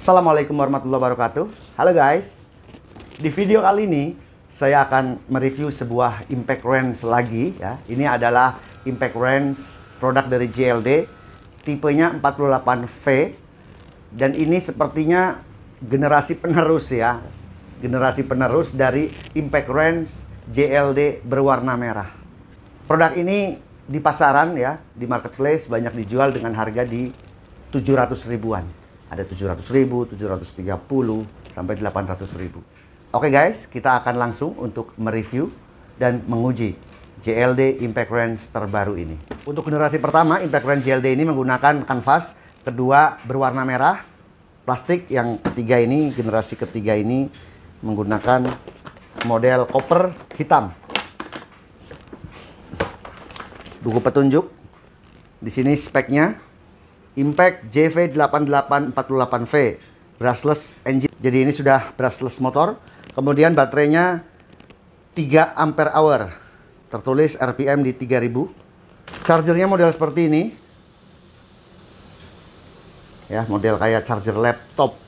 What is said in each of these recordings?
Assalamualaikum warahmatullahi wabarakatuh. Halo guys. Di video kali ini saya akan mereview sebuah impact wrench lagi ya. Ini adalah impact wrench produk dari JLD, tipenya 48V, dan ini sepertinya generasi penerus ya. Generasi penerus dari impact wrench JLD berwarna merah. Produk ini di pasaran ya, di marketplace banyak dijual dengan harga di 700 ribuan. Ada 700.000, 730, sampai 800.000. Oke guys, kita akan langsung untuk mereview dan menguji JLD impact wrench terbaru ini. Untuk generasi pertama, impact wrench JLD ini menggunakan kanvas, kedua berwarna merah, plastik, yang ketiga ini, generasi ketiga ini menggunakan model koper hitam. Buku petunjuk, di sini speknya. Impact JV8848V brushless engine. Jadi ini sudah brushless motor. Kemudian baterainya 3 ampere hour. Tertulis RPM di 3000. Chargernya model seperti ini. Ya, model kayak charger laptop.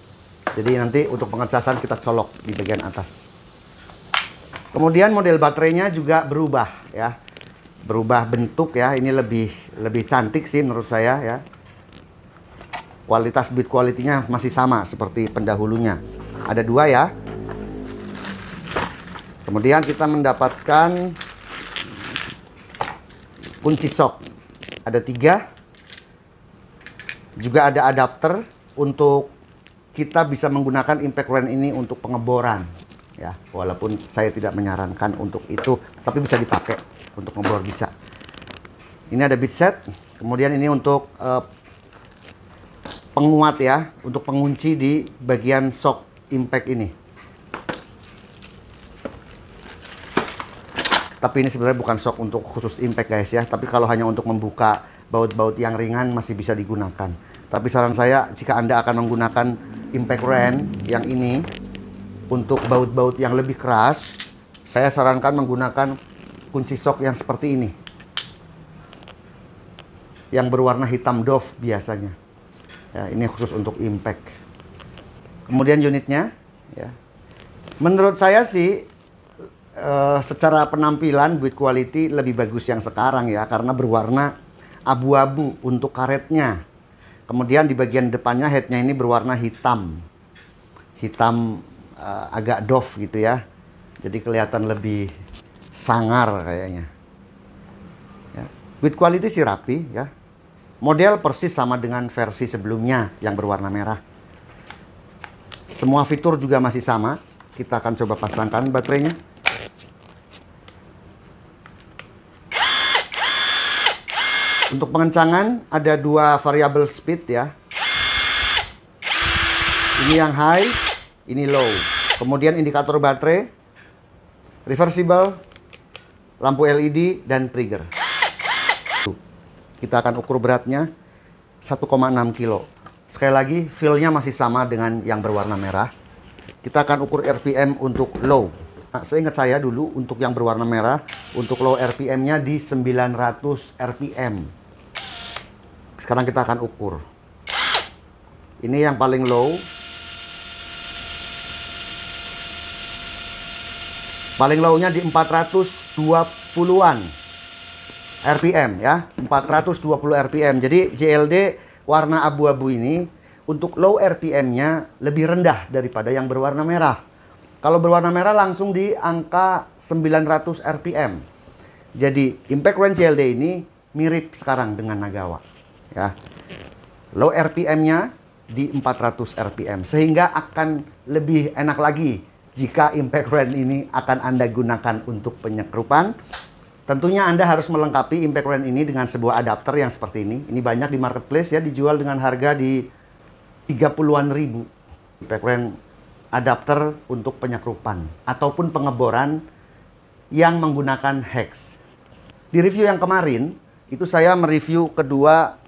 Jadi nanti untuk pengecasan kita colok di bagian atas. Kemudian model baterainya juga berubah ya. Berubah bentuk ya. Ini lebih cantik sih menurut saya ya. Kualitas build quality-nya masih sama seperti pendahulunya. Ada dua ya. Kemudian kita mendapatkan kunci sok. Ada 3. Juga ada adapter untuk kita bisa menggunakan impact wrench ini untuk pengeboran. Ya, walaupun saya tidak menyarankan untuk itu, tapi bisa dipakai untuk ngebor bisa. Ini ada bit set. Kemudian ini untuk penguat ya, untuk pengunci di bagian shock impact ini. Tapi ini sebenarnya bukan shock untuk khusus impact guys ya, tapi kalau hanya untuk membuka baut-baut yang ringan masih bisa digunakan. Tapi saran saya, jika Anda akan menggunakan impact wrench yang ini untuk baut-baut yang lebih keras, saya sarankan menggunakan kunci shock yang seperti ini, yang berwarna hitam doff biasanya. Ya, ini khusus untuk impact. Kemudian unitnya, ya. Menurut saya sih, secara penampilan build quality lebih bagus yang sekarang ya, karena berwarna abu-abu untuk karetnya. Kemudian di bagian depannya headnya ini berwarna hitam, agak doff gitu ya. Jadi kelihatan lebih sangar kayaknya. Ya. Build quality sih rapi ya. Model persis sama dengan versi sebelumnya yang berwarna merah. Semua fitur juga masih sama. Kita akan coba pasangkan baterainya. Untuk pengencangan ada 2 variabel speed ya. Ini yang high, ini low. Kemudian indikator baterai, reversible, lampu LED, dan trigger. Kita akan ukur beratnya 1,6 kilo. Sekali lagi, feel-nya masih sama dengan yang berwarna merah. Kita akan ukur RPM untuk low. Nah, seingat saya dulu untuk yang berwarna merah, untuk low RPM-nya di 900 RPM. Sekarang kita akan ukur. Ini yang paling low. Paling low-nya di 420-an. RPM ya, 420 RPM. Jadi JLD warna abu-abu ini untuk low RPM-nya lebih rendah daripada yang berwarna merah. Kalau berwarna merah langsung di angka 900 RPM. Jadi impact wrench JLD ini mirip sekarang dengan Nagawa ya. Low RPM-nya di 400 RPM sehingga akan lebih enak lagi jika impact wrench ini akan Anda gunakan untuk penyekrupan. Tentunya Anda harus melengkapi impact wrench ini dengan sebuah adapter yang seperti ini. Ini banyak di marketplace ya, dijual dengan harga di 30-an ribu. Impact wrench adapter untuk penyekrupan ataupun pengeboran yang menggunakan hex. Di review yang kemarin, itu saya mereview kedua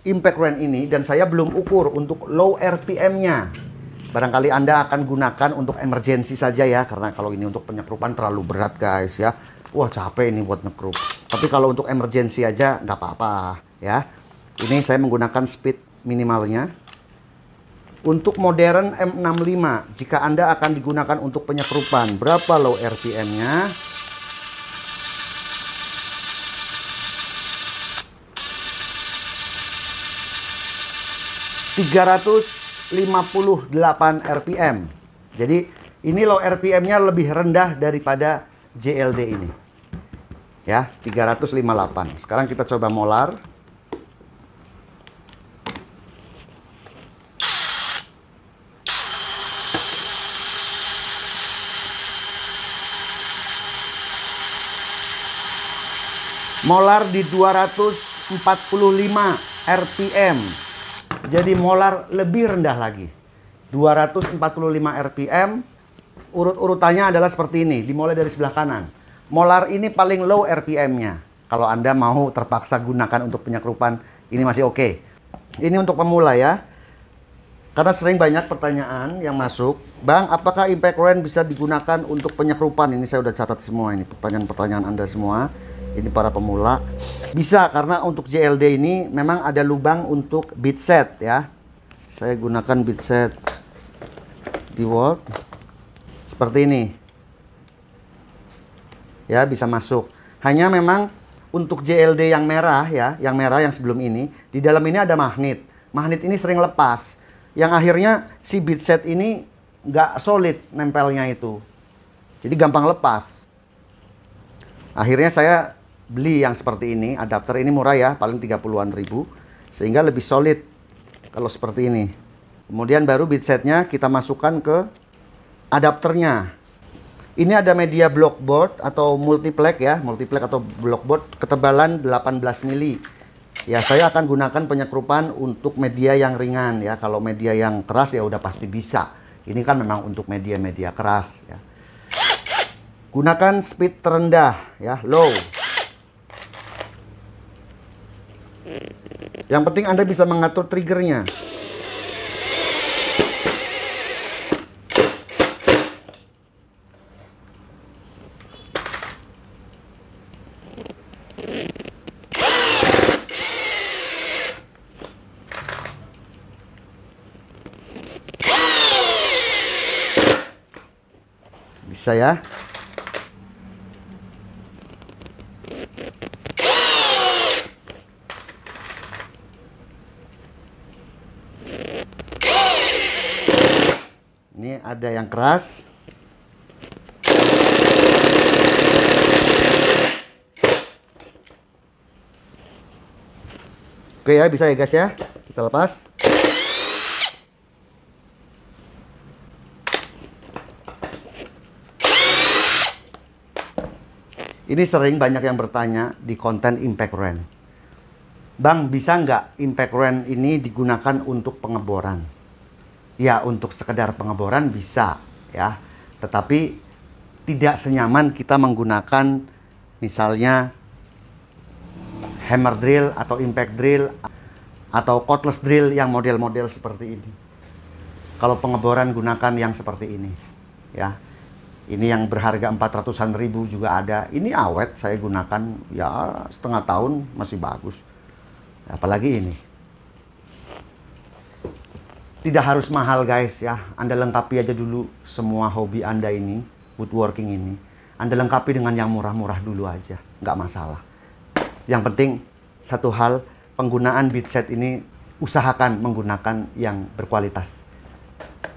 impact wrench ini dan saya belum ukur untuk low RPM-nya. Barangkali Anda akan gunakan untuk emergency saja ya, karena kalau ini untuk penyekrupan terlalu berat guys ya. Wah capek ini buat nyekrup. Tapi kalau untuk emergency aja nggak apa-apa ya. Ini saya menggunakan speed minimalnya. Untuk modern M65, jika Anda akan digunakan untuk penyekrupan, berapa low RPM-nya? ...358 RPM. Jadi ini low RPM-nya lebih rendah daripada JLD ini. Ya, 358. Sekarang kita coba molar. Molar di 245 RPM. Jadi molar lebih rendah lagi. 245 RPM. Urut-urutannya adalah seperti ini. Dimulai dari sebelah kanan. Molar ini paling low RPM-nya. Kalau Anda mau terpaksa gunakan untuk penyekrupan, ini masih oke. Ini untuk pemula ya. Karena sering banyak pertanyaan yang masuk. Bang, apakah impact wrench bisa digunakan untuk penyekrupan? Ini saya udah catat semua ini. Pertanyaan-pertanyaan Anda semua. Ini para pemula. Bisa, karena untuk JLD ini memang ada lubang untuk bead set ya. Saya gunakan bead set DeWalt seperti ini. Ya, bisa masuk. Hanya memang untuk JLD yang merah ya, yang merah yang sebelum ini, di dalam ini ada magnet. Magnet ini sering lepas. Yang akhirnya si bead set ini nggak solid nempelnya itu. Jadi gampang lepas. Akhirnya saya beli yang seperti ini, adapter ini murah ya, paling 30-an ribu, sehingga lebih solid kalau seperti ini. Kemudian baru bead setnya kita masukkan ke adapternya. Ini ada media blockboard atau multiplex ya, multiplex atau blockboard ketebalan 18 mili. Ya, saya akan gunakan penyekrupan untuk media yang ringan ya. Kalau media yang keras ya udah pasti bisa. Ini kan memang untuk media-media keras ya. Gunakan speed terendah ya, low. Yang penting Anda bisa mengatur triggernya. Bisa ya. Ini ada yang keras. Oke ya, bisa ya guys ya. Kita lepas. Ini sering banyak yang bertanya di konten impact wrench. Bang, bisa nggak impact wrench ini digunakan untuk pengeboran? Ya, untuk sekedar pengeboran bisa ya. Tetapi tidak senyaman kita menggunakan misalnya hammer drill atau impact drill atau cordless drill yang model-model seperti ini. Kalau pengeboran gunakan yang seperti ini ya. Ini yang berharga 400-an ribu juga ada. Ini awet, saya gunakan ya setengah tahun masih bagus. Apalagi ini. Tidak harus mahal guys ya. Anda lengkapi aja dulu semua hobi Anda ini, woodworking ini. Anda lengkapi dengan yang murah-murah dulu aja, nggak masalah. Yang penting satu hal, penggunaan bead set ini usahakan menggunakan yang berkualitas.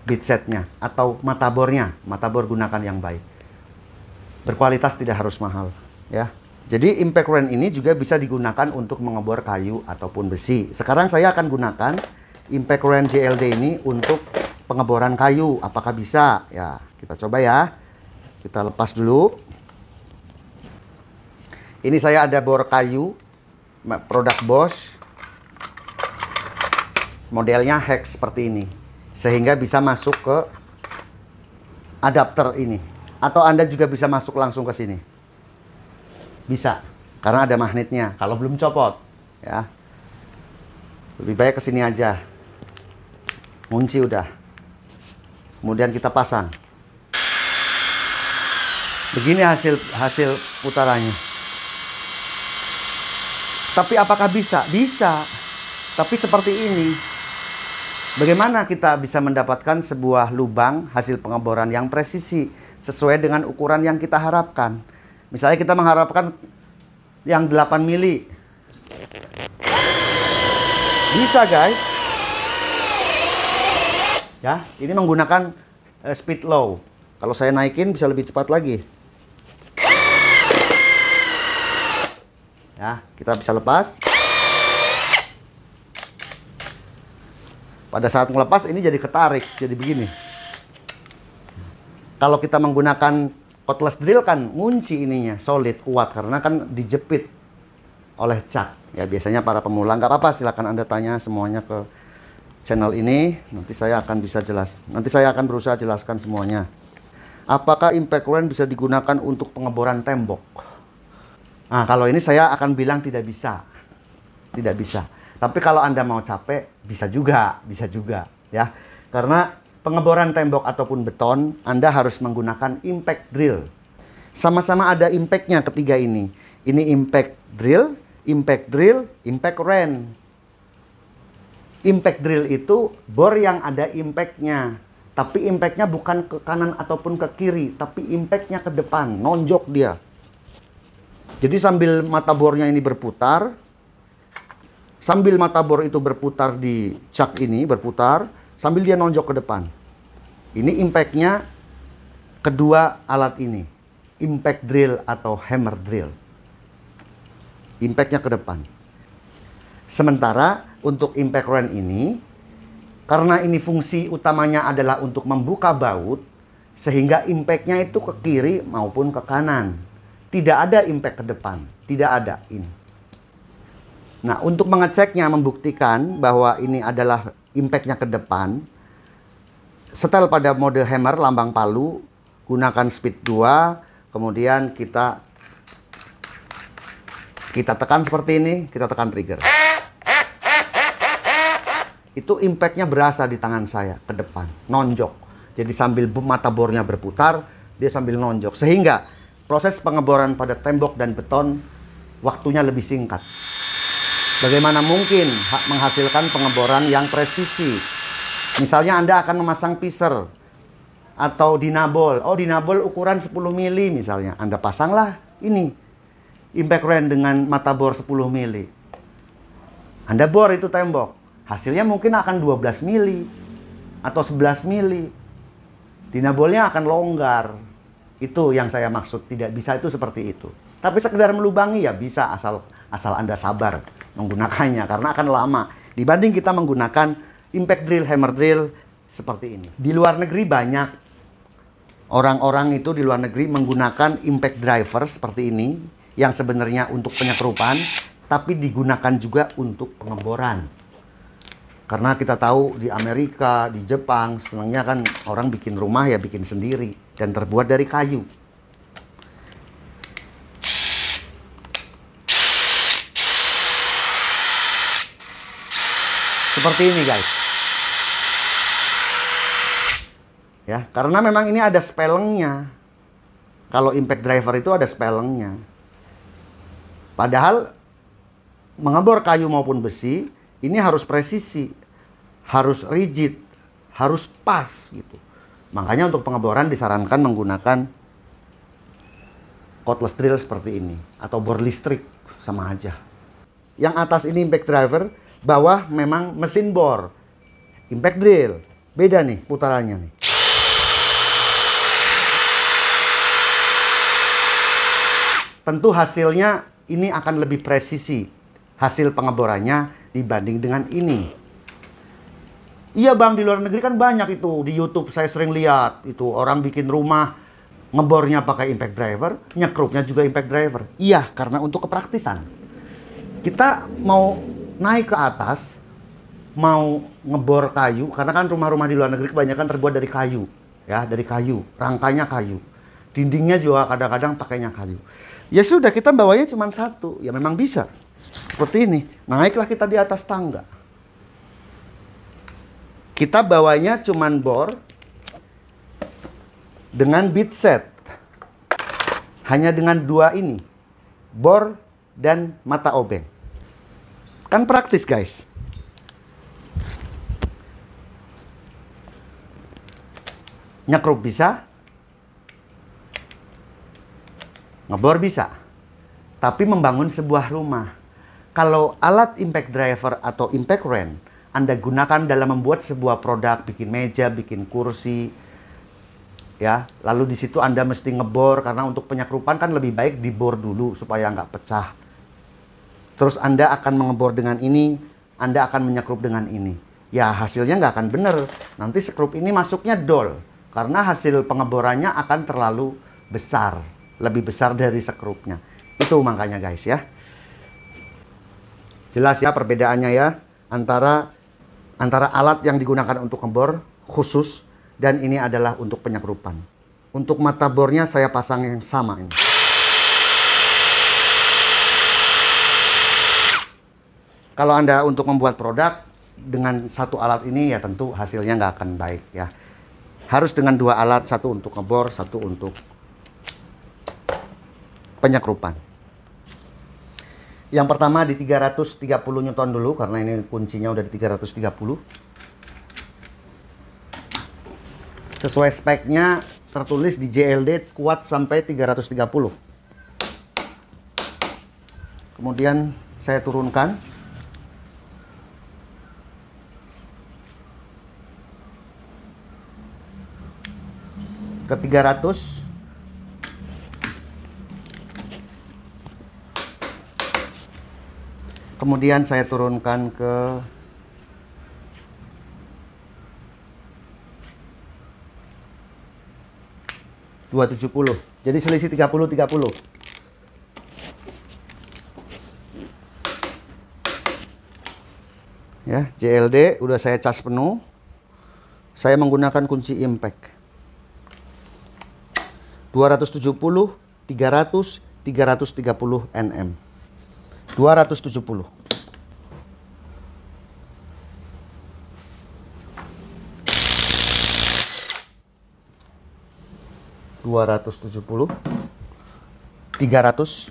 Bead setnya atau matabornya, matabor gunakan yang baik. Berkualitas, tidak harus mahal ya. Jadi impact wrench ini juga bisa digunakan untuk mengebor kayu ataupun besi. Sekarang saya akan gunakan impact wrench JLD ini untuk pengeboran kayu. Apakah bisa? Ya, kita coba ya. Kita lepas dulu. Ini saya ada bor kayu produk Bosch. Modelnya hex seperti ini. Sehingga bisa masuk ke adapter ini. Atau Anda juga bisa masuk langsung ke sini. Bisa, karena ada magnetnya. Kalau belum copot, ya. Lebih baik ke sini aja. Kunci udah. Kemudian kita pasang. Begini hasil putarannya. Tapi apakah bisa? Bisa. Tapi seperti ini. Bagaimana kita bisa mendapatkan sebuah lubang hasil pengeboran yang presisi sesuai dengan ukuran yang kita harapkan? Misalnya kita mengharapkan yang 8 mili. Bisa guys. Ya, ini menggunakan speed low. Kalau saya naikin bisa lebih cepat lagi. Ya, kita bisa lepas. Pada saat melepas ini jadi ketarik, jadi begini. Kalau kita menggunakan cordless drill kan ngunci ininya, solid, kuat karena kan dijepit oleh cak. Ya biasanya para pemula nggak apa-apa, silakan Anda tanya semuanya ke channel ini. Nanti saya akan berusaha jelaskan semuanya. Apakah impact wrench bisa digunakan untuk pengeboran tembok? Nah, kalau ini saya akan bilang tidak bisa. Tidak bisa. Tapi kalau Anda mau capek, bisa juga ya. Karena pengeboran tembok ataupun beton, Anda harus menggunakan impact drill. Sama-sama ada impact-nya ketiga ini. Ini impact drill, impact wrench. Impact drill itu bor yang ada impact-nya. Tapi impact-nya bukan ke kanan ataupun ke kiri, tapi impact-nya ke depan, nonjok dia. Jadi sambil mata bornya ini berputar, sambil mata bor itu berputar di cak ini, berputar, sambil dia nonjok ke depan. Ini impact-nya kedua alat ini, impact drill atau hammer drill. Impact-nya ke depan. Sementara untuk impact wrench ini, karena ini fungsi utamanya adalah untuk membuka baut, sehingga impact-nya itu ke kiri maupun ke kanan. Tidak ada impact ke depan, tidak ada ini. Nah, untuk mengeceknya, membuktikan bahwa ini adalah impact-nya ke depan, setel pada mode hammer lambang palu, gunakan speed 2, kemudian kita tekan seperti ini, kita tekan trigger. Itu impact-nya berasa di tangan saya ke depan, nonjok. Jadi sambil mata bornya berputar, dia sambil nonjok. Sehingga proses pengeboran pada tembok dan beton waktunya lebih singkat. Bagaimana mungkin menghasilkan pengeboran yang presisi? Misalnya Anda akan memasang piser atau dinabol. Oh, dinabol ukuran 10 mili misalnya. Anda pasanglah ini impact wrench dengan mata bor 10 mili. Anda bor itu tembok. Hasilnya mungkin akan 12 mili atau 11 mili. Dinabolnya akan longgar. Itu yang saya maksud, tidak bisa itu seperti itu. Tapi sekedar melubangi ya bisa, asal Anda sabar menggunakannya karena akan lama dibanding kita menggunakan impact drill, hammer drill seperti ini. Di luar negeri banyak orang-orang itu di luar negeri menggunakan impact driver seperti ini yang sebenarnya untuk penyekrupan tapi digunakan juga untuk pengeboran. Karena kita tahu di Amerika, di Jepang, senangnya kan orang bikin rumah ya bikin sendiri dan terbuat dari kayu. Seperti ini guys. Ya, karena memang ini ada spellengnya. Kalau impact driver itu ada spellengnya. Padahal mengebor kayu maupun besi ini harus presisi, harus rigid, harus pas gitu. Makanya untuk pengeboran disarankan menggunakan cordless drill seperti ini atau bor listrik, sama aja. Yang atas ini impact driver, bawah memang mesin bor. Impact drill, beda nih putarannya nih. Tentu hasilnya ini akan lebih presisi hasil pengeborannya dibanding dengan ini. Iya bang, di luar negeri kan banyak itu. Di YouTube saya sering lihat itu orang bikin rumah ngebornya pakai impact driver, nyekrupnya juga impact driver. Iya, karena untuk kepraktisan. Kita mau naik ke atas, mau ngebor kayu, karena kan rumah-rumah di luar negeri kebanyakan terbuat dari kayu, ya, dari kayu, rangkanya kayu. Dindingnya juga kadang-kadang pakainya kayu. Ya sudah, kita bawanya cuma satu, ya memang bisa. Seperti ini, naiklah kita di atas tangga. Kita bawanya cuman bor dengan bit set. Hanya dengan dua ini, bor dan mata obeng. Kan praktis guys. Nyekrup bisa, ngebor bisa, tapi membangun sebuah rumah. Kalau alat impact driver atau impact wrench Anda gunakan dalam membuat sebuah produk, bikin meja, bikin kursi, ya, lalu di situ Anda mesti ngebor, karena untuk penyekrupan kan lebih baik dibor dulu supaya nggak pecah. Terus Anda akan mengebor dengan ini, Anda akan menyekrup dengan ini. Ya, hasilnya nggak akan bener. Nanti sekrup ini masuknya dol, karena hasil pengeborannya akan terlalu besar. Lebih besar dari sekrupnya. Itu makanya guys ya. Jelas ya perbedaannya ya. Antara alat yang digunakan untuk ngebor khusus dan ini adalah untuk penyekrupan. Untuk mata bornya saya pasang yang sama ini. Kalau Anda untuk membuat produk dengan satu alat ini ya tentu hasilnya nggak akan baik ya. Harus dengan dua alat, satu untuk ngebor, satu untuk penyekrupan. Yang pertama di 330 Newton dulu, karena ini kuncinya udah di 330. Sesuai speknya tertulis di JLD kuat sampai 330. Kemudian saya turunkan. Ke 300. Kemudian saya turunkan ke 270. Jadi selisih 30-30. Ya, JLD udah saya cas penuh. Saya menggunakan kunci impact. 270, 300, 330 Nm. 270. 270, 300,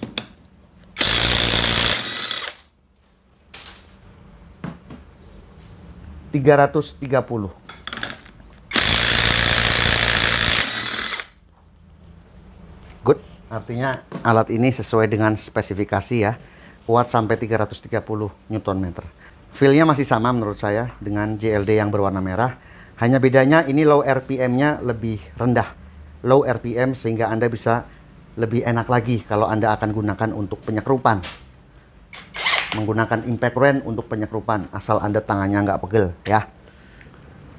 330. Good. Artinya alat ini sesuai dengan spesifikasi ya. Kuat sampai 330 Nm. Feel-nya masih sama menurut saya dengan JLD yang berwarna merah. Hanya bedanya ini low RPM-nya lebih rendah. Low RPM sehingga Anda bisa lebih enak lagi kalau Anda akan gunakan untuk penyekrupan. Menggunakan impact wrench untuk penyekrupan, asal Anda tangannya nggak pegel ya.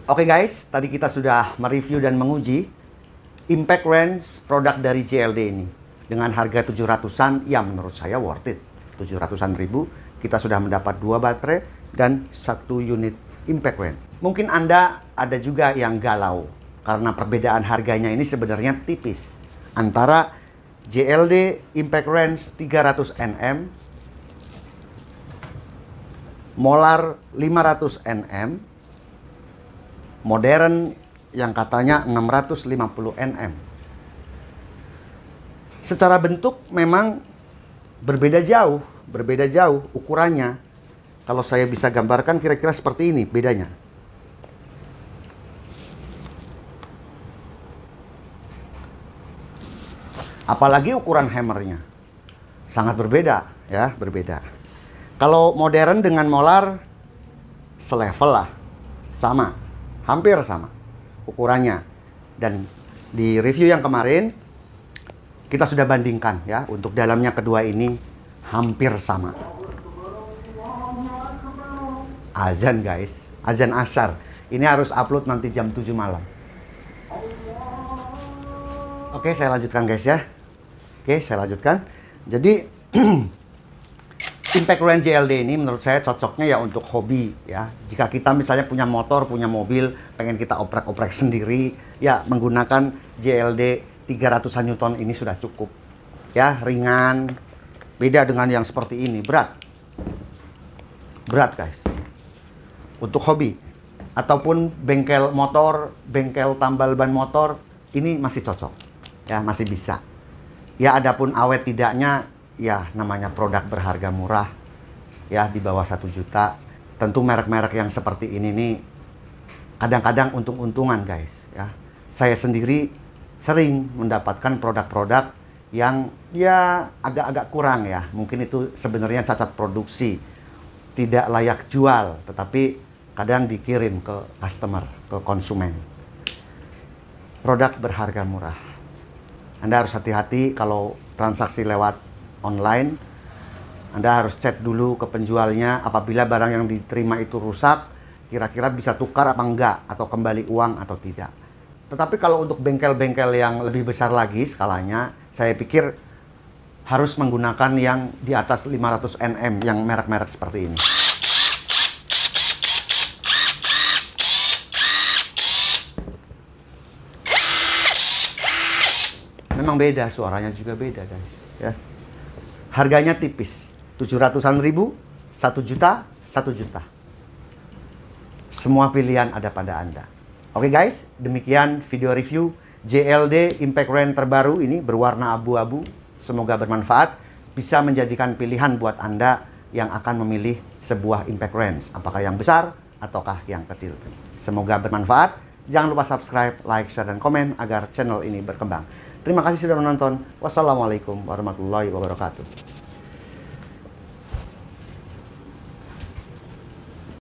Oke guys, tadi kita sudah mereview dan menguji impact wrench produk dari JLD ini. Dengan harga 700-an, ya menurut saya worth it. 700-an ribu, kita sudah mendapat 2 baterai dan 1 unit impact wrench. Mungkin Anda ada juga yang galau karena perbedaan harganya ini sebenarnya tipis antara JLD impact wrench 300 Nm, Molar 500 Nm, modern yang katanya 650 Nm. Secara bentuk memang berbeda jauh ukurannya. Kalau saya bisa gambarkan kira-kira seperti ini bedanya. Apalagi ukuran hammernya. Sangat berbeda ya, berbeda. Kalau modern dengan molar selevel lah. Sama, hampir sama ukurannya. Dan di review yang kemarin kita sudah bandingkan ya, untuk dalamnya kedua ini hampir sama. Azan guys, azan asyar. Ini harus upload nanti jam 7 malam. Oke, saya lanjutkan guys ya. Oke, saya lanjutkan. Jadi impact wrench JLD ini menurut saya cocoknya ya untuk hobi ya. Jika kita misalnya punya motor, punya mobil, pengen kita oprek-oprek sendiri, ya menggunakan JLD 300-an Newton ini sudah cukup. Ya, ringan. Beda dengan yang seperti ini, berat. Berat guys. Untuk hobi ataupun bengkel motor, bengkel tambal ban motor, ini masih cocok. Ya, masih bisa. Ya, adapun awet tidaknya, ya namanya produk berharga murah. Ya, di bawah 1 juta. Tentu merek-merek yang seperti ini nih kadang-kadang untung-untungan guys, ya. saya sendiri sering mendapatkan produk-produk yang ya agak-agak kurang ya. Mungkin itu sebenarnya cacat produksi, tidak layak jual, tetapi kadang dikirim ke customer, ke konsumen. Produk berharga murah. Anda harus hati-hati kalau transaksi lewat online. Anda harus cek dulu ke penjualnya, apabila barang yang diterima itu rusak, kira-kira bisa tukar apa enggak, atau kembali uang atau tidak. Tetapi kalau untuk bengkel-bengkel yang lebih besar lagi skalanya, saya pikir harus menggunakan yang di atas 500 Nm, yang merek-merek seperti ini. Memang beda, suaranya juga beda guys. Ya. Harganya tipis, 700-an ribu, 1 juta, 1 juta. Semua pilihan ada pada Anda. Oke guys, demikian video review JLD Impact Range terbaru ini berwarna abu-abu. Semoga bermanfaat, bisa menjadikan pilihan buat Anda yang akan memilih sebuah Impact Range, apakah yang besar ataukah yang kecil. Semoga bermanfaat. Jangan lupa subscribe, like, share, dan komen agar channel ini berkembang. Terima kasih sudah menonton. Wassalamualaikum warahmatullahi wabarakatuh.